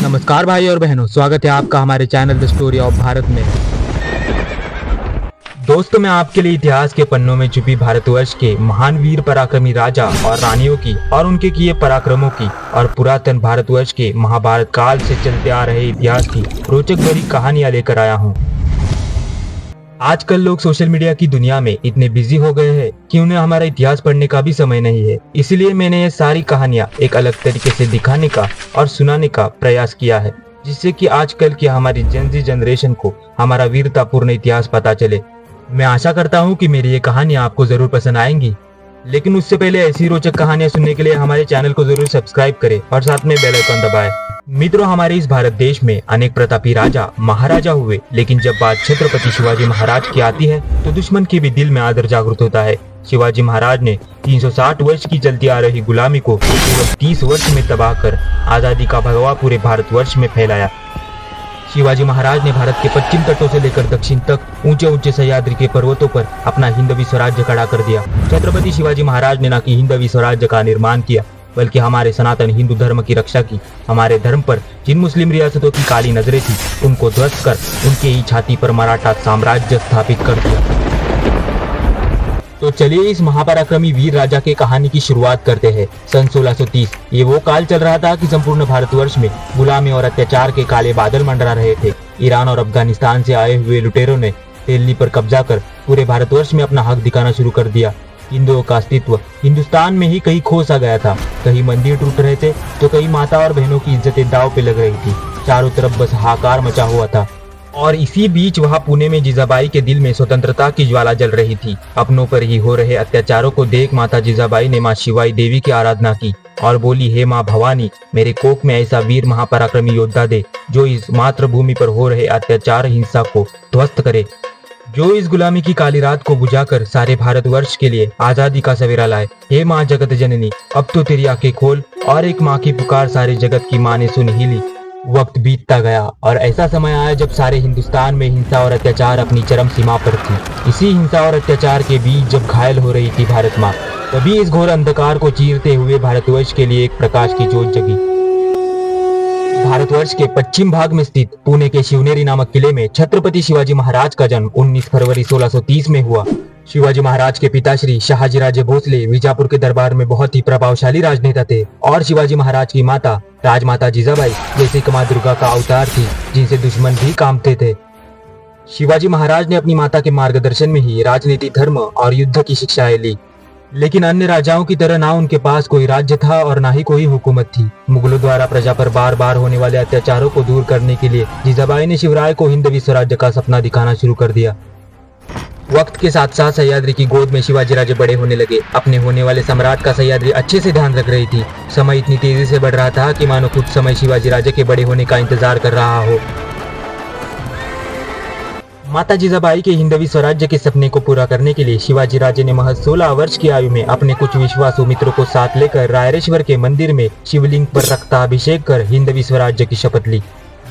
नमस्कार भाई और बहनों, स्वागत है आपका हमारे channel the story of Bharat में। दोस्तों, मैं आपके लिए इतिहास के पन्नों में छुपी भारतवर्ष के महान वीर पराक्रमी राजा और रानियों की और उनके किए पराक्रमों की और पुरातन भारतवर्ष के महाभारत काल से चलते आ रहे इतिहास की रोचक भरी कहानियां लेकर आया हूँ। आजकल लोग सोशल मीडिया की दुनिया में इतने बिजी हो गए हैं कि उन्हें हमारा इतिहास पढ़ने का भी समय नहीं है। इसलिए मैंने ये सारी कहानियां एक अलग तरीके से दिखाने का और सुनाने का प्रयास किया है, जिससे कि आजकल की हमारी जेनजी जनरेशन को हमारा वीरतापूर्ण इतिहास पता चले। मैं आशा करता हूँ कि मेरी ये कहानियां आपको जरूर पसंद आएंगी, लेकिन उससे पहले ऐसी रोचक कहानियां सुनने के लिए हमारे चैनल को जरूर सब्सक्राइब करें और साथ में बेल आइकन दबाएं। मित्रों, हमारे इस भारत देश में अनेक प्रतापी राजा महाराजा हुए, लेकिन जब बात छत्रपति शिवाजी महाराज की आती है तो दुश्मन के भी दिल में आदर जागृत होता है। शिवाजी महाराज ने 360 वर्ष की चलती आ रही गुलामी को केवल 30 वर्ष में तबाह कर आजादी का भगवा पूरे भारतवर्ष में फैलाया। शिवाजी महाराज ने भारत के पश्चिम तटों से लेकर दक्षिण तक ऊंचे ऊंचे सह्याद्री के पर्वतों पर अपना हिंदवी स्वराज्य खड़ा कर दिया। छत्रपति शिवाजी महाराज ने न कि हिंदवी स्वराज्य का निर्माण किया, बल्कि हमारे सनातन हिंदू धर्म की रक्षा की। हमारे धर्म पर जिन मुस्लिम रियासतों की काली नजरें थी, उनको ध्वस्त कर उनके ही छाती पर मराठा साम्राज्य स्थापित कर दिया। तो चलिए इस महापराक्रमी वीर राजा के कहानी की शुरुआत करते हैं। सन 1630 ये वो काल चल रहा था कि संपूर्ण भारतवर्ष में गुलामी और अत्याचार के काले बादल मंडरा रहे थे। ईरान और अफगानिस्तान से आए हुए लुटेरों ने दिल्ली पर कब्जा कर पूरे भारतवर्ष में अपना हक दिखाना शुरू कर दिया। हिंदुओं का अस्तित्व हिंदुस्तान में ही कहीं खो सा गया था। कहीं मंदिर टूट रहे थे तो कहीं माता और बहनों की इज्जतें दांव पे लग रही थी। चारों तरफ बस हाहाकार मचा हुआ था। और इसी बीच वहां पुणे में जीजाबाई के दिल में स्वतंत्रता की ज्वाला जल रही थी। अपनों पर ही हो रहे अत्याचारों को देख माता जीजाबाई ने माँ शिवाई देवी की आराधना की और बोली, हे माँ भवानी, मेरे कोख में ऐसा वीर महापराक्रमी योद्धा दे जो इस मातृभूमि पर हो रहे अत्याचार हिंसा को ध्वस्त करे, जो इस गुलामी की काली रात को बुझाकर सारे भारतवर्ष के लिए आजादी का सवेरा लाए। हे माँ जगत जननी, अब तो तेरी आंखें खोल। और एक माँ की पुकार सारे जगत की माँ ने सुन ही ली। वक्त बीतता गया और ऐसा समय आया जब सारे हिंदुस्तान में हिंसा और अत्याचार अपनी चरम सीमा पर थी। इसी हिंसा और अत्याचार के बीच जब घायल हो रही थी भारत माँ, तभी इस घोर अंधकार को चीरते हुए भारतवर्ष के लिए एक प्रकाश की ज्योत जगी। भारतवर्ष के पश्चिम भाग में स्थित पुणे के शिवनेरी नामक किले में छत्रपति शिवाजी महाराज का जन्म 19 फरवरी 1630 में हुआ। शिवाजी महाराज के पिता श्री शहाजी राजे भोसले विजापुर के दरबार में बहुत ही प्रभावशाली राजनेता थे और शिवाजी महाराज की माता राजमाता जीजाबाई जैसी मां दुर्गा का अवतार थी, जिनसे दुश्मन भी कांपते थे। शिवाजी महाराज ने अपनी माता के मार्गदर्शन में ही राजनीति, धर्म और युद्ध की शिक्षाएं ली, लेकिन अन्य राजाओं की तरह ना उनके पास कोई राज्य था और ना ही कोई हुकूमत थी। मुगलों द्वारा प्रजा पर बार बार होने वाले अत्याचारों को दूर करने के लिए जीजाबाई ने शिवराय को हिंदवी स्वराज्य का सपना दिखाना शुरू कर दिया। वक्त के साथ साथ सह्याद्री की गोद में शिवाजी राजे बड़े होने लगे। अपने होने वाले सम्राट का सह्याद्री अच्छे से ध्यान रख रही थी। समय इतनी तेजी से बढ़ रहा था कि मानो कुछ समय शिवाजी राजे के बड़े होने का इंतजार कर रहा हो। माता जीजाबाई के हिंदवी स्वराज्य के सपने को पूरा करने के लिए शिवाजी राजे ने महज 16 वर्ष की आयु में अपने कुछ विश्वासु मित्रों को साथ लेकर रायरेश्वर के मंदिर में शिवलिंग पर रक्ताभिषेक कर हिंदवी स्वराज्य की शपथ ली।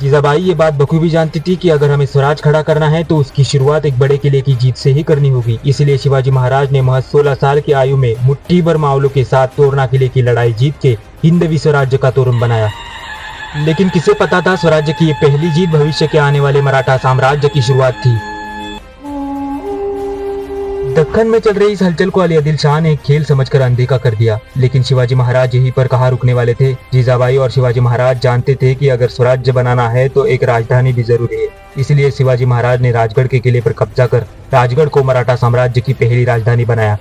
जीजाबाई ये बात बखूबी जानती थी कि अगर हमें स्वराज खड़ा करना है तो उसकी शुरुआत एक बड़े किले की जीत से ही करनी होगी। इसलिए शिवाजी महाराज ने महज 16 साल की आयु में मुट्ठी भर मावलों के साथ तोरना किले की लड़ाई जीत के हिंदवी स्वराज्य का तोरण बनाया। लेकिन किसे पता था स्वराज्य की ये पहली जीत भविष्य के आने वाले मराठा साम्राज्य की शुरुआत थी। दक्कन में चल रही इस हलचल को अली आदिल शाह ने एक खेल समझकर अनदेखा कर दिया, लेकिन शिवाजी महाराज यहीं पर कहाँ रुकने वाले थे। जीजाबाई और शिवाजी महाराज जानते थे कि अगर स्वराज्य बनाना है तो एक राजधानी भी जरूरी है। इसलिए शिवाजी महाराज ने राजगढ़ के किले पर कब्जा कर राजगढ़ को मराठा साम्राज्य की पहली राजधानी बनाया।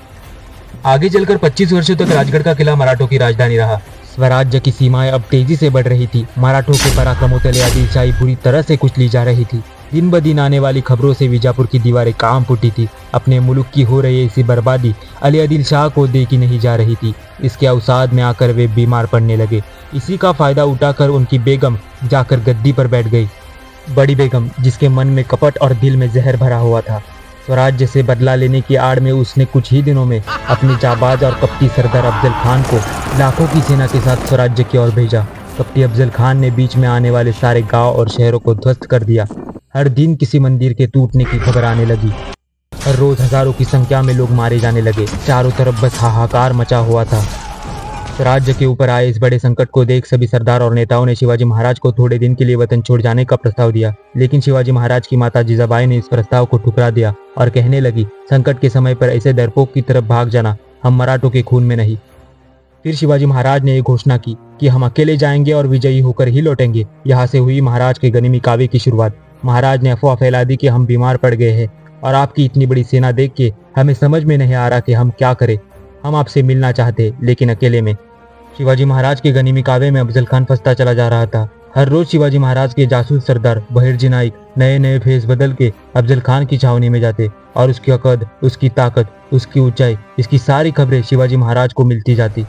आगे चलकर 25 वर्षों तक राजगढ़ का किला मराठों की राजधानी रहा। स्वराज्य की सीमाएं अब तेजी से बढ़ रही थी। मराठों के पराक्रमों तले आदिल शाही बुरी तरह से कुचली जा रही थी। दिन ब दिन आने वाली खबरों से विजापुर की दीवारें कांप उठी थी। अपने मुल्क की हो रही ऐसी बर्बादी अली आदिल शाह को देखी नहीं जा रही थी। इसके अवसाद में आकर वे बीमार पड़ने लगे। इसी का फायदा उठाकर उनकी बेगम जाकर गद्दी पर बैठ गई। बड़ी बेगम, जिसके मन में कपट और दिल में जहर भरा हुआ था। स्वराज्य से बदला लेने की आड़ में उसने कुछ ही दिनों में अपने जाबाज और कपटी सरदार अफजल खान को लाखों की सेना के साथ स्वराज्य की ओर भेजा। कपटी अफजल खान ने बीच में आने वाले सारे गांव और शहरों को ध्वस्त कर दिया। हर दिन किसी मंदिर के टूटने की खबर आने लगी। हर रोज हजारों की संख्या में लोग मारे जाने लगे। चारों तरफ बस हाहाकार मचा हुआ था। स्वराज्य के ऊपर आए इस बड़े संकट को देख सभी सरदार और नेताओं ने शिवाजी महाराज को थोड़े दिन के लिए वतन छोड़ जाने का प्रस्ताव दिया, लेकिन शिवाजी महाराज की माता जीजाबाई ने इस प्रस्ताव को ठुकरा दिया और कहने लगी, संकट के समय पर ऐसे डरपोक की तरफ भाग जाना हम मराठों के खून में नहीं। फिर शिवाजी महाराज ने ये घोषणा की कि हम अकेले जाएंगे और विजयी होकर ही लौटेंगे। यहाँ से हुई महाराज के गनीमी काव्य की शुरुआत। महाराज ने अफवाह फैला दी कि हम बीमार पड़ गए हैं और आपकी इतनी बड़ी सेना देख के हमें समझ में नहीं आ रहा कि हम क्या करें। हम आपसे मिलना चाहते, लेकिन अकेले में। शिवाजी महाराज के गनीमी काव्य में अफजल खान फंसता चला जा रहा था। हर रोज शिवाजी महाराज के जासूस सरदार बहिर्जी नाइक नए नए भेष बदल के अफजल खान की छावनी में जाते और उसकी कद, उसकी ताकत, उसकी ऊंचाई, इसकी सारी खबरें शिवाजी महाराज को मिलती जाती।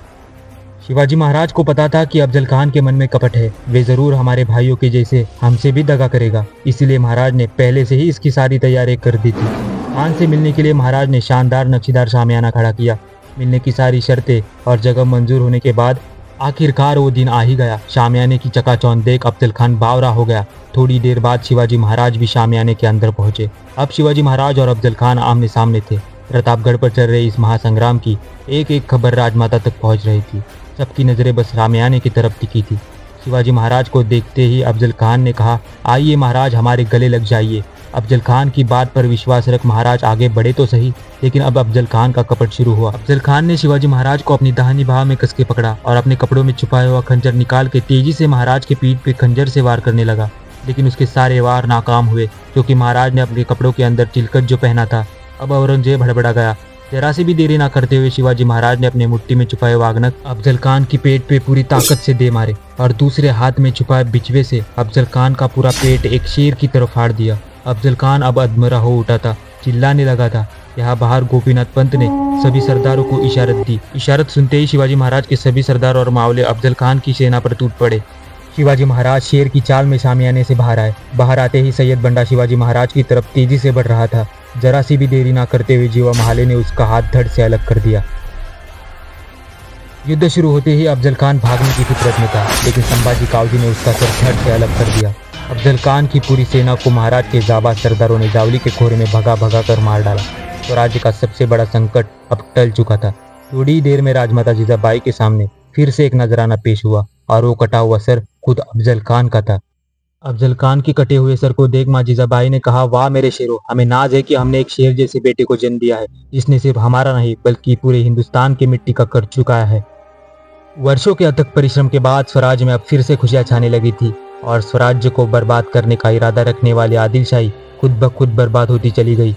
शिवाजी महाराज को पता था कि अफजल खान के मन में कपट है, वे जरूर हमारे भाइयों के जैसे हमसे भी दगा करेगा। इसलिए महाराज ने पहले से ही इसकी सारी तैयारी कर दी थी। खान से मिलने के लिए महाराज ने शानदार नक्शीदार शामियाना खड़ा किया। मिलने की सारी शर्तें और जगह मंजूर होने के बाद आखिरकार वो दिन आ ही गया। शामियाने की चकाचौंध देख अफजल खान बावरा हो गया। थोड़ी देर बाद शिवाजी महाराज भी शामियाने के अंदर पहुंचे। अब शिवाजी महाराज और अफजल खान आमने सामने थे। प्रतापगढ़ पर चल रहे इस महासंग्राम की एक एक खबर राजमाता तक पहुंच रही थी। सबकी नजरें बस शामियाने की तरफ टिकी थी। शिवाजी महाराज को देखते ही अफजल खान ने कहा, आइए महाराज, हमारे गले लग जाइए। अफजल खान की बात पर विश्वास रख महाराज आगे बढ़े तो सही, लेकिन अब अफजल खान का कपट शुरू हुआ। अफजल खान ने शिवाजी महाराज को अपनी दाहिनी बाह में कस के पकड़ा और अपने कपड़ों में छुपाया हुआ खंजर निकाल के तेजी से महाराज के पीठ पे खंजर से वार करने लगा। लेकिन उसके सारे वार नाकाम हुए, क्योंकि महाराज ने अपने कपड़ों के अंदर चिलकत जो पहना था। अब औरंगजेब हड़बड़ा गया। जरा सी भी देरी ना करते हुए शिवाजी महाराज ने अपने मुट्ठी में छुपाए वागनक अफजल खान की पेट पे पूरी ताकत से दे मारे और दूसरे हाथ में छुपाए बिछवे से अफजल खान का पूरा पेट एक शेर की तरफ फाड़ दिया। अफजल खान अब अधमरा हो उठा था, चिल्लाने लगा था। यहाँ बाहर गोपीनाथ पंत ने सभी सरदारों को इशारत दी। इशारत सुनते ही शिवाजी महाराज के सभी सरदार और मावले अफजल खान की सेना पर टूट पड़े। शिवाजी महाराज शेर की चाल में शामियाने से बाहर आए। बाहर आते ही सैयद बंडा शिवाजी महाराज की तरफ तेजी से बढ़ रहा था। जरा सी भी देरी ना करते हुए जीवा महाले ने उसका हाथ धड़ से अलग कर दिया। युद्ध शुरू होते ही अफजल खान भागने की फितरत में था, लेकिन संभाजी कावजी ने उसका सर धड़ से अलग कर दिया। अफजल खान की पूरी सेना को महाराज के जाबाज सरदारों ने जावली के कोहरे में भगा भगा कर मार डाला। स्वराज्य का सबसे बड़ा संकट अब टल चुका था। थोड़ी देर में राजमाता जीजाबाई के सामने फिर से एक नजराना पेश हुआ और वो कटा हुआ सर खुद अफजल खान का था। अफजल खान के कटे हुए सर को देख माँ जीजाबाई ने कहा, वाह मेरे शेरों, हमें नाज है कि हमने एक शेर जैसे बेटे को जन्म दिया है, जिसने सिर्फ हमारा नहीं बल्कि पूरे हिंदुस्तान की मिट्टी का कर चुका है। वर्षों के अथक परिश्रम के बाद स्वराज में अब फिर से खुशियां छाने लगी थी और स्वराज्य को बर्बाद करने का इरादा रखने वाली आदिलशाही खुद ब खुद बर्बाद होती चली गई।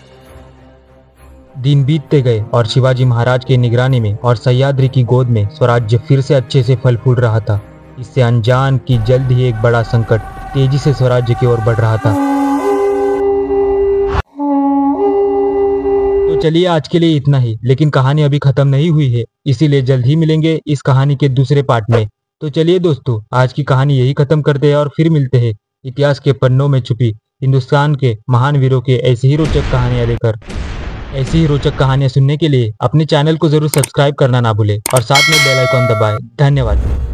दिन बीतते गए और शिवाजी महाराज की निगरानी में और सह्याद्री की गोद में स्वराज्य फिर से अच्छे से फल फूल रहा था। इससे अनजान कि जल्द ही एक बड़ा संकट तेजी से स्वराज्य की ओर बढ़ रहा था। तो चलिए आज के लिए इतना ही, लेकिन कहानी अभी खत्म नहीं हुई है, इसीलिए जल्द ही मिलेंगे इस कहानी के दूसरे पार्ट में। तो चलिए दोस्तों, आज की कहानी यही खत्म करते हैं और फिर मिलते हैं इतिहास के पन्नों में छुपी हिंदुस्तान के महान वीरों के ऐसी ही रोचक कहानियां लेकर। ऐसी ही रोचक कहानियां सुनने के लिए अपने चैनल को जरूर सब्सक्राइब करना ना भूले और साथ में बेल आइकॉन दबाएं। धन्यवाद।